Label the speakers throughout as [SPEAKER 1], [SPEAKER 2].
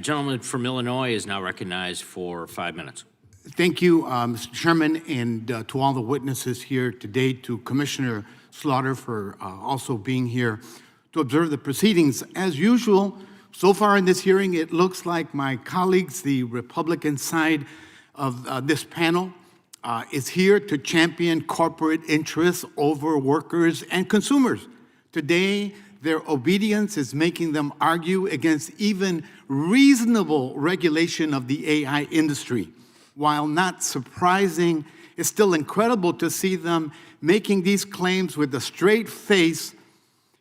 [SPEAKER 1] The gentleman from Illinois is now recognized for 5 minutes.
[SPEAKER 2] Thank you, Mr. Chairman, and to all the witnesses here today, to Commissioner Slaughter for also being here to observe the proceedings. As usual, so far in this hearing, it looks like my colleagues, the Republican side of this panel, is here to champion corporate interests over workers and consumers. Today, their obedience is making them argue against even reasonable regulation of the AI industry. While not surprising, it's still incredible to see them making these claims with a straight face,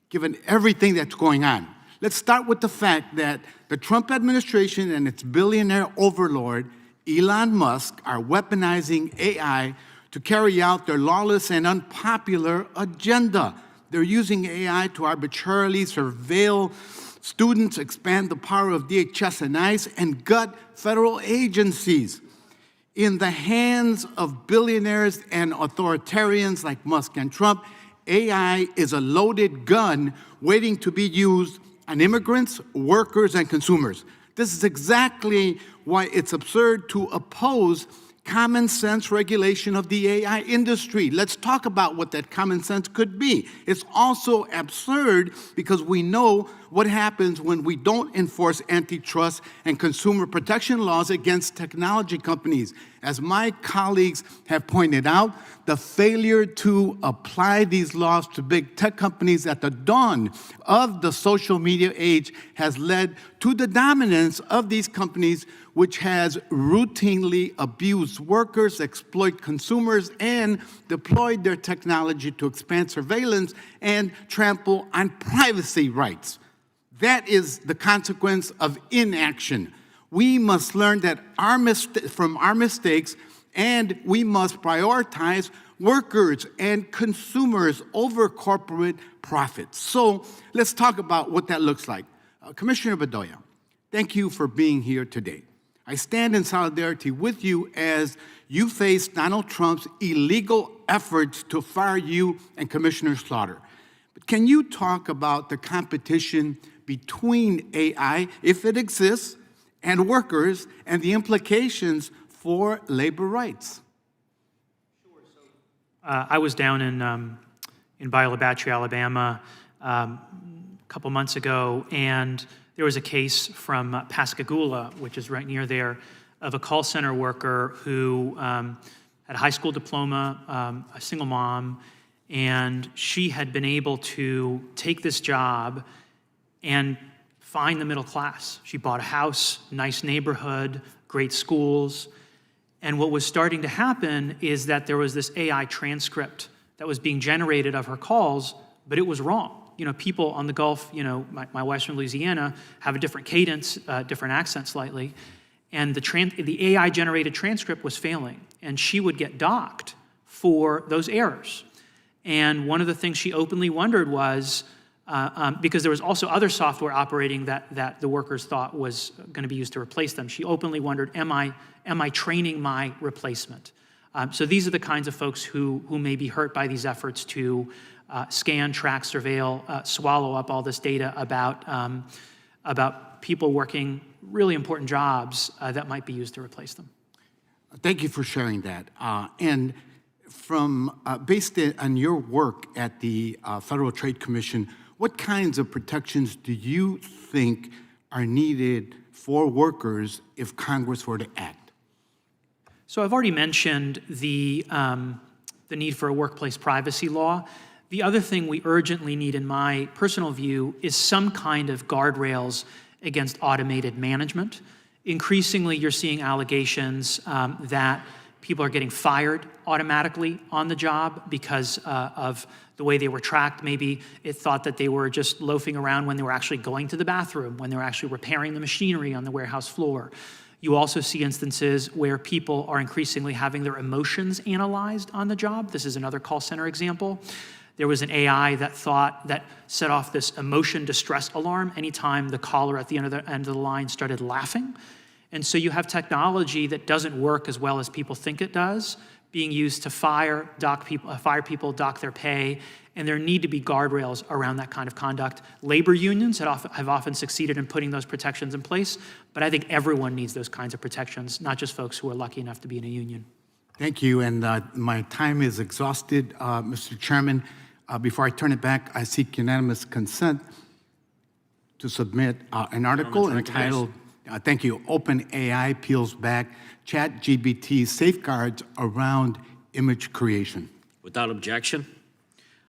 [SPEAKER 2] given everything that's going on. Let's start with the fact that the Trump administration and its billionaire overlord, Elon Musk, are weaponizing AI to carry out their lawless and unpopular agenda. They're using AI to arbitrarily surveil students, expand the power of DHS and ICE, and gut federal agencies. In the hands of billionaires and authoritarians like Musk and Trump, AI is a loaded gun waiting to be used on immigrants, workers, and consumers. This is exactly why it's absurd to oppose common sense regulation of the AI industry. Let's talk about what that common sense could be. It's also absurd because we know what happens when we don't enforce antitrust and consumer protection laws against technology companies. As my colleagues have pointed out, the failure to apply these laws to big tech companies at the dawn of the social media age has led to the dominance of these companies, which has routinely abused workers, exploit consumers, and deployed their technology to expand surveillance and trample on privacy rights. That is the consequence of inaction. We must learn that from our mistakes, and we must prioritize workers and consumers over corporate profits. So let's talk about what that looks like. Commissioner Bedoya, thank you for being here today. I stand in solidarity with you as you face Donald Trump's illegal efforts to fire you and Commissioner Slaughter. But can you talk about the competition between AI, if it exists, and workers, and the implications for labor rights?
[SPEAKER 3] Sure. So, I was down in Biola Battery, Alabama, a couple months ago, and there was a case from Pascagoula, which is right near there, of a call center worker who had a high school diploma, a single mom, and she had been able to take this job and find the middle class. She bought a house, nice neighborhood, great schools. And what was starting to happen is that there was this AI transcript that was being generated of her calls, but it was wrong. You know, people on the Gulf, you know, my wife's from Louisiana, have a different cadence, different accent slightly. And the AI-generated transcript was failing. And she would get docked for those errors. And one of the things she openly wondered was, because there was also other software operating that the workers thought was going to be used to replace them. She openly wondered, am I training my replacement? So these are the kinds of folks who may be hurt by these efforts to scan, track, surveil, swallow up all this data about people working really important jobs that might be used to replace them.
[SPEAKER 2] Thank you for sharing that. And based on your work at the Federal Trade Commission, what kinds of protections do you think are needed for workers if Congress were to act?
[SPEAKER 3] So I've already mentioned the need for a workplace privacy law. The other thing we urgently need, in my personal view, is some kind of guardrails against automated management. Increasingly, you're seeing allegations that people are getting fired automatically on the job because of the way they were tracked. Maybe it thought that they were just loafing around when they were actually going to the bathroom, when they were actually repairing the machinery on the warehouse floor. You also see instances where people are increasingly having their emotions analyzed on the job. This is another call center example. There was an AI that set off this emotion distress alarm anytime the caller at the end of the line started laughing. And so you have technology that doesn't work as well as people think it does, being used to fire people, dock their pay, and there need to be guardrails around that kind of conduct. Labor unions have often succeeded in putting those protections in place, but I think everyone needs those kinds of protections, not just folks who are lucky enough to be in a union.
[SPEAKER 2] Thank you, and my time is exhausted, Mr. Chairman. Before I turn it back, I seek unanimous consent to submit an article entitled, thank you, OpenAI Peels Back ChatGPT Safeguards Around Image Creation.
[SPEAKER 1] Without objection?